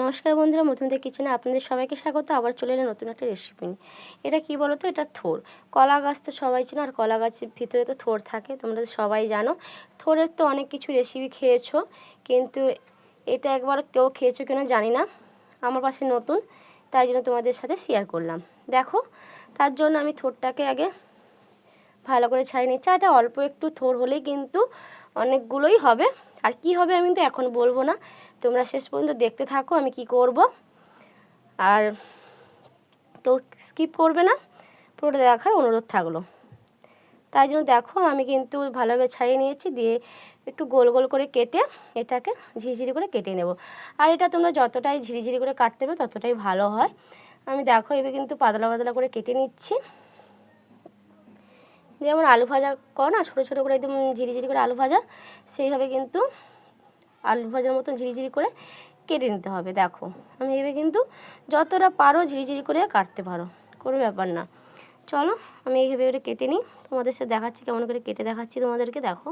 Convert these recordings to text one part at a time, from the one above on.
নমস্কার বন্ধুরা, মধুমিতা কিচেনে আপনাদের সবাইকে স্বাগত। আবার চলে এলো নতুন একটা রেসিপি নিয়ে। এটা কি বলো তো, এটা থোড়। কলা গাছ তো সবাই চেনো, আর কলা গাছের ভিতরে তো থোড় থাকে, তোমরা তো সবাই জানো। থোড়ের তো অনেক কিছু রেসিপি খেয়েছো, কিন্তু এটা একবার কেউ খেয়েছো কিনা জানি না, আমার পাশে নতুন, তাই জন্য তোমাদের সাথে শেয়ার করলাম। দেখো, তার জন্য আমি থোড়টাকে আগে ভালো করে ছাড়িয়ে নিচ্ছি। এটা অল্প একটু থোড় হলেই কিন্তু অনেকগুলোই হবে। আর কি হবে আমি কিন্তু এখন বলবো না, তোমরা শেষ পর্যন্ত দেখতে থাকো আমি কি করব। আর কেউ স্কিপ করবে না, পুরোটা দেখার অনুরোধ থাকলো। তাই জন্য দেখো, আমি কিন্তু ভালোভাবে ছাড়িয়ে নিয়েছি, দিয়ে একটু গোল গোল করে কেটে এটাকে ঝিরিঝিরি করে কেটে নেব। আর এটা তোমরা যতটাই ঝিরিঝিরি করে কাটতে পারো ততটাই ভালো হয়। আমি দেখো এবার কিন্তু পাতলা পাতলা করে কেটে নিচ্ছি, যেমন আলু ভাজা করো না, ছোটো ছোটো করে একদম ঝিরিঝিরি করে আলু ভাজা, সেইভাবে কিন্তু আলু ভাজার মতন ঝিরিঝিরি করে কেটে নিতে হবে। দেখো আমি এভাবে কিন্তু যতটা পারো ঝিরিঝিরি করে কাটতে পারো, কোনো ব্যাপার না। চলো আমি এইভাবে করে কেটে নিই, তোমাদের সাথে দেখাচ্ছি কেমন করে কেটে দেখাচ্ছি তোমাদেরকে। দেখো,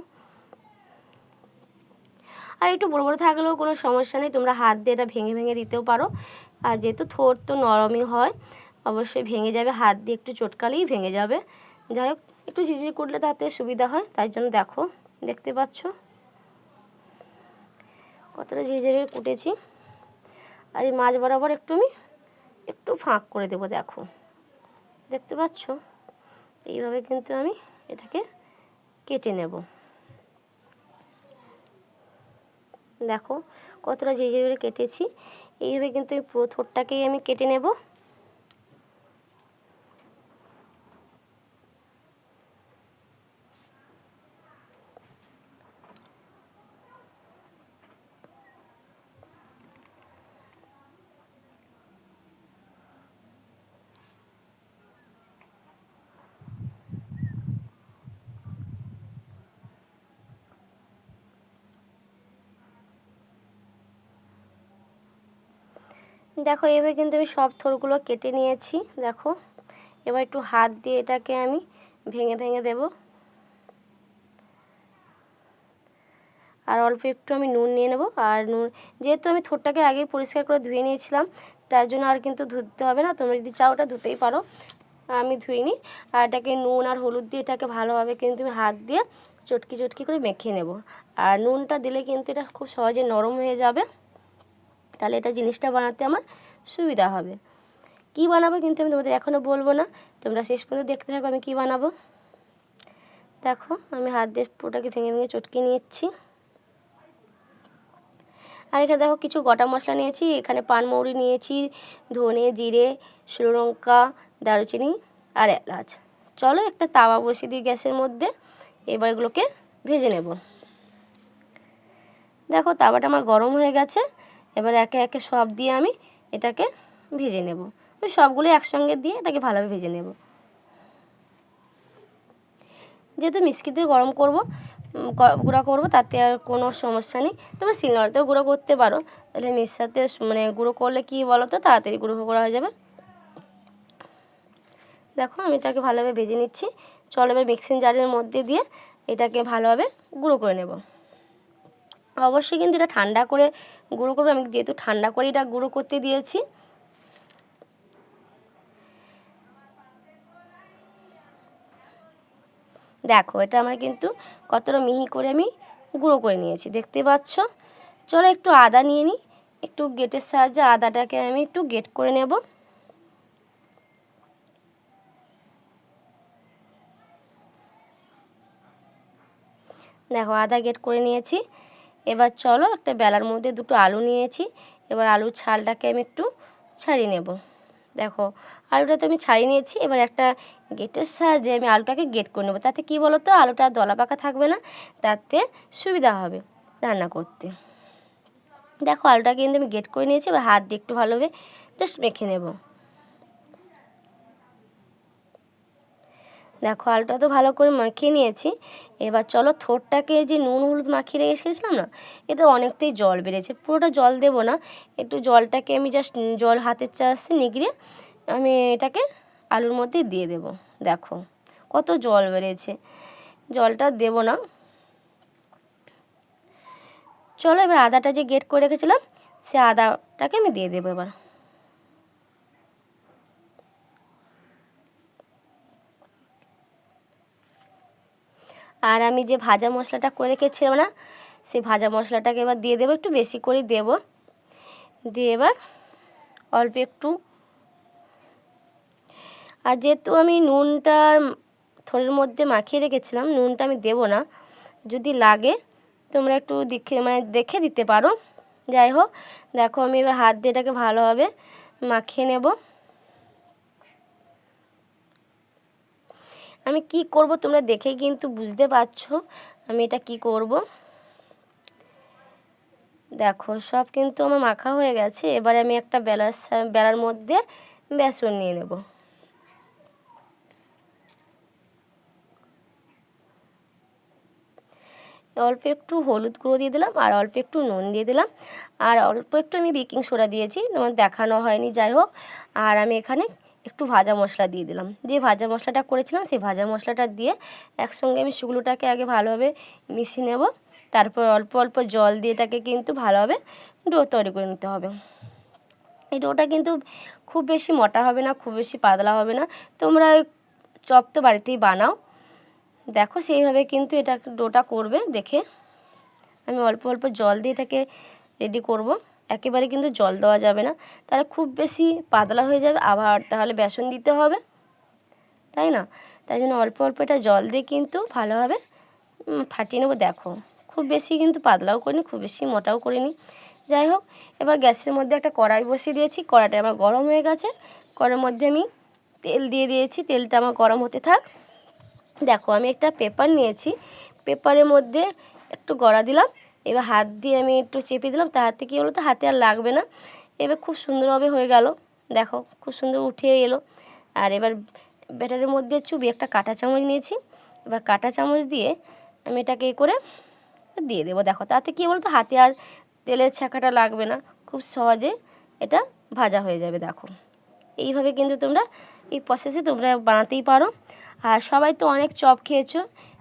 আর একটু বড় বড় থাকলেও কোনো সমস্যা নেই, তোমরা হাত দিয়ে এটা ভেঙে ভেঙে দিতেও পারো। আর যেহেতু থোড় তো নরমই হয়, অবশ্যই ভেঙে যাবে, হাত দিয়ে একটু চটকালেই ভেঙে যাবে। যাই হোক, একটু ঝিরিঝিরি করলে তাতে সুবিধা হয়, তাই জন্য দেখো, দেখতে পাচ্ছ কতটা ঝিরিঝিরি কুটেছি। আর এই মাছ বরাবর একটু আমি একটু ফাঁক করে দেবো। দেখো, দেখতে পাচ্ছ, এইভাবে কিন্তু আমি এটাকে কেটে নেব। দেখো কতটা ঝিরিঝিরি করে কেটেছি, এইভাবে কিন্তু এই পুরো থোড়টাকেই আমি কেটে নেব। দেখো এভাবে কিন্তু আমি সব থোড়গুলো কেটে নিয়েছি। দেখো, এবার একটু হাত দিয়ে এটাকে আমি ভেঙে ভেঙে দেব। আর অল্প একটু আমি নুন নিয়ে নেব। আর নুন, যেহেতু আমি থোড়টাকে আগে পরিষ্কার করে ধুয়ে নিয়েছিলাম, তার জন্য আর কিন্তু ধুতে হবে না, তোমরা যদি চাও ওটা ধুতেই পারো, আমি ধুইনি। আর এটাকে নুন আর হলুদ দিয়ে এটাকে ভালোভাবে কিন্তু আমি হাত দিয়ে চটকি চটকি করে মেখে নেব। আর নুনটা দিলে কিন্তু এটা খুব সহজে নরম হয়ে যাবে, তাহলে এটা জিনিসটা বানাতে আমার সুবিধা হবে। কি বানাবো কিন্তু আমি তোমাদের এখনও বলবো না, তোমরা শেষ পর্যন্ত দেখতে থাকো আমি কি বানাবো। দেখো আমি হাত দিয়ে পুরোটাকে ভেঙে ভেঙে চটকে নিচ্ছি। আর এখানে দেখো কিছু গোটা মশলা নিয়েছি, এখানে পানমৌরি নিয়েছি, ধনে, জিরে, শুকনো লঙ্কা, দারুচিনি আর এলাচ। চলো একটা তাওয়া বসিয়ে দিই গ্যাসের মধ্যে, এবার এগুলোকে ভেজে নেব। দেখো তাওয়াটা আমার গরম হয়ে গেছে, এবার একে একে সব দিয়ে আমি এটাকে ভেজে নেব। ওই সবগুলো একসঙ্গে দিয়ে এটাকে ভালোভাবে ভেজে নেব। যেহেতু মিক্সি দিয়ে গরম করব, গুঁড়া করব, তাতে আর কোনো সমস্যা নেই। তোমরা শিলনোড়াতেও গুঁড়ো করতে পারো, তাহলে মিক্সারতে মানে গুঁড়ো করলে কি বলো তো, তাড়াতাড়ি গুঁড়ো করা হয়ে যাবে। দেখো আমি এটাকে ভালোভাবে ভেজে নিচ্ছি। চলো এবার মিক্সিং জারের মধ্যে দিয়ে এটাকে ভালোভাবে গুঁড়ো করে নেব। অবশ্যই কিন্তু এটা ঠান্ডা করে গুঁড়ো করবো, আমি যেহেতু ঠান্ডা করে এটা গুঁড়ো করতে দিয়েছি। দেখো এটা আমার কিন্তু কতটা মিহি করে আমি গুঁড়ো করে নিয়েছি, দেখতে পাচ্ছ। চলো একটু আদা নিয়ে নিই, একটু গেটের সাহায্যে আদাটাকে আমি একটু গেট করে নেব। দেখো আদা গেট করে নিয়েছি। এবার চলো একটা বেলার মধ্যে দুটো আলু নিয়েছি, এবার আলুর ছালটাকে আমি একটু ছাড়িয়ে নেব। দেখো আলুটা তো আমি ছাড়িয়ে নিয়েছি, এবার একটা গেটের সাহায্যে আমি আলুটাকে গেট করে নেব। তাতে কি বলো তো, আলুটা দলা পাকা থাকবে না, তাতে সুবিধা হবে রান্না করতে। দেখো আলুটাকে কিন্তু আমি গেট করে নিয়েছি, এবার হাত দিয়ে একটু ভালোভাবে জাস্ট মেখে নেব। দেখো আলুটা তো ভালো করে মাখিয়ে নিয়েছি। এবার চলো থোড়টাকে যে নুন হলুদ মাখিয়ে রেখেছিলাম না, এটা অনেকটাই জল বেড়েছে, পুরোটা জল দেব না, একটু জলটাকে আমি জাস্ট জল হাতের চাষে নিগড়ে আমি এটাকে আলুর মধ্যে দিয়ে দেব। দেখো কত জল বেড়েছে, জলটা দেব না। চলো এবার আদাটা যে গেট করে রেখেছিলাম সে আদাটাকে আমি দিয়ে দেবো এবার। আর আমি যে ভাজা মশলাটা করে রেখেছিলাম না, সেই ভাজা মশলাটাকে এবার দিয়ে দেবো, একটু বেশি করে দেব। দিয়ে এবার অল্প একটু, আর যেহেতু আমি নুনটা থোড়ের মধ্যে মাখিয়ে রেখেছিলাম, নুনটা আমি দেব না, যদি লাগে তোমরা একটু দেখে দিতে পারো। যাই হোক, দেখো আমি এবার হাত দিয়ে এটাকে ভালোভাবে মাখিয়ে নেব। আমি কি করব তোমরা দেখেই কিন্তু বুঝতে পারছো আমি এটা কি করব। দেখো সব কিন্তু আমার মাখা হয়ে গেছে। এবারে আমি একটা বেলার মধ্যে বেসন নিয়ে নেব। অল্প একটু হলুদ গুঁড়ো দিয়ে দিলাম, আর অল্প একটু নুন দিয়ে দিলাম, আর অল্প একটু আমি বেকিং সোডা দিয়েছি, তোমার দেখানো হয়নি, যাই হোক। আর আমি এখানে একটু ভাজা মশলা দিয়ে দিলাম। যে ভাজা মশলাটা করেছিলাম সেই ভাজা মশলাটা দিয়ে একসঙ্গে আমি শুকনোটাকে আগে ভালোভাবে মিশিয়ে নেব। তারপর অল্প অল্প জল দিয়ে এটাকে কিন্তু ভালোভাবে ডো তৈরি করে নিতে হবে। এই ডোটা কিন্তু খুব বেশি মোটা হবে না, খুব বেশি পাতলা হবে না। তোমরা চপ তো বাড়িতেই বানাও, দেখো সেইভাবে কিন্তু এটা ডোটা করবে। দেখে আমি অল্প অল্প জল দিয়ে এটাকে রেডি করব। একেবারে কিন্তু জল দেওয়া যাবে না, তাহলে খুব বেশি পাতলা হয়ে যাবে, আবার তাহলে বেসন দিতে হবে, তাই না? তাই জন্য অল্প অল্প এটা জল দিয়ে কিন্তু ভালোভাবে ফাটিয়ে নেবো। দেখো খুব বেশি কিন্তু পাতলাও করিনি, খুব বেশি মোটাও করিনি। যাই হোক, এবার গ্যাসের মধ্যে একটা কড়াই বসিয়ে দিয়েছি। কড়াইটা আমার গরম হয়ে গেছে। কড়াইয়ের মধ্যে আমি তেল দিয়ে দিয়েছি, তেলটা আমার গরম হতে থাক। দেখো আমি একটা পেপার নিয়েছি, পেপারের মধ্যে একটু গড়া দিলাম। এবার হাত দিয়ে আমি একটু চেপে দিলাম, তাহাতে কী হলো, তো হাতে আর লাগবে না। এবার খুব সুন্দরভাবে হয়ে গেল, দেখো খুব সুন্দর উঠে এলো। আর এবার ব্যাটারের মধ্যে চুবিয়ে একটা কাঁটা চামচ নিয়েছি। এবার কাঁটা চামচ দিয়ে আমি এটাকে করে দিয়ে দেবো। দেখো তাতে কী বলতো, হাতে আর তেলের ছ্যাঁকাটা লাগবে না, খুব সহজে এটা ভাজা হয়ে যাবে। দেখো এইভাবে কিন্তু তোমরা এই প্রসেসে তোমরা বানাতেই পারো। আর সবাই তো অনেক চপ খেয়েছো,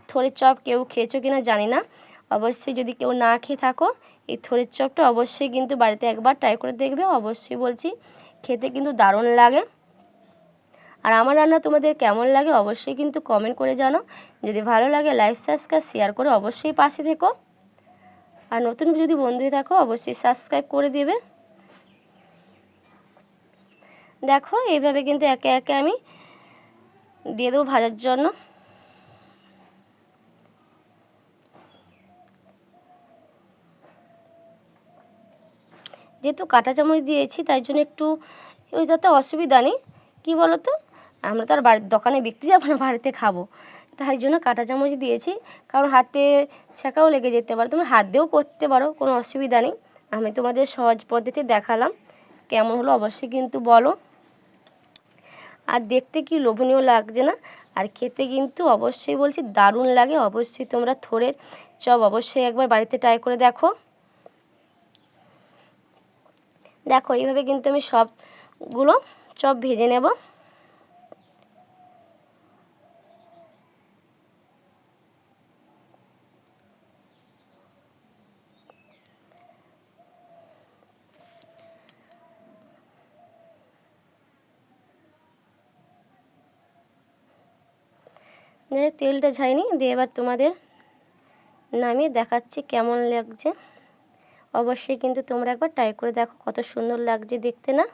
থোড়ের চপ কেউ খেয়েছো কিনা জানি না। অবশ্যই যদি কেউ না খেয়ে থাকো, এই থোড়ের চপটা অবশ্যই কিন্তু বাড়িতে একবার ট্রাই করে দেখবে। অবশ্যই বলছি, খেতে কিন্তু দারুণ লাগে। আর আমার রান্না তোমাদের কেমন লাগে অবশ্যই কিন্তু কমেন্ট করে জানাও। যদি ভালো লাগে লাইক সাবস্ক্রাইব শেয়ার করে অবশ্যই পাশে থেকো। আর নতুন যদি বন্ধু থাকো অবশ্যই সাবস্ক্রাইব করে দেবে। দেখো এইভাবে কিন্তু একে একে আমি দিয়ে দেবো ভাজার জন্য। যেহেতু কাঁটা চামচ দিয়েছি তাই জন্য একটু ওই যাতে অসুবিধা নেই। কী বলো তো, আমরা তো আর বাড়ির দোকানে বিক্রি যাবো না, বাড়িতে খাবো, তাই জন্য কাঁটা চামচ দিয়েছি। কারণ হাতে ছ্যাঁকাও লেগে যেতে পারে, তুমি হাত দিয়েও করতে পারো, কোনো অসুবিধা নেই। আমি তোমাদের সহজ পদ্ধতি দেখালাম, কেমন হলো অবশ্যই কিন্তু বলো। আর দেখতে কি লোভনীয় লাগছে না, আর খেতে কিন্তু অবশ্যই বলছি দারুণ লাগে। অবশ্যই তোমরা থোড়ের চপ অবশ্যই একবার বাড়িতে ট্রাই করে দেখো। দেখো এইভাবে কিন্তু আমি সবগুলো চপ ভেজে নেব। তেলটা ছাইনি দিয়ে এবার তোমাদের নামিয়ে দেখাচ্ছি কেমন লাগছে। অবশ্যই কিন্তু তোমরা একবার ট্রাই করে দেখো, কত সুন্দর লাগছে দেখতে না।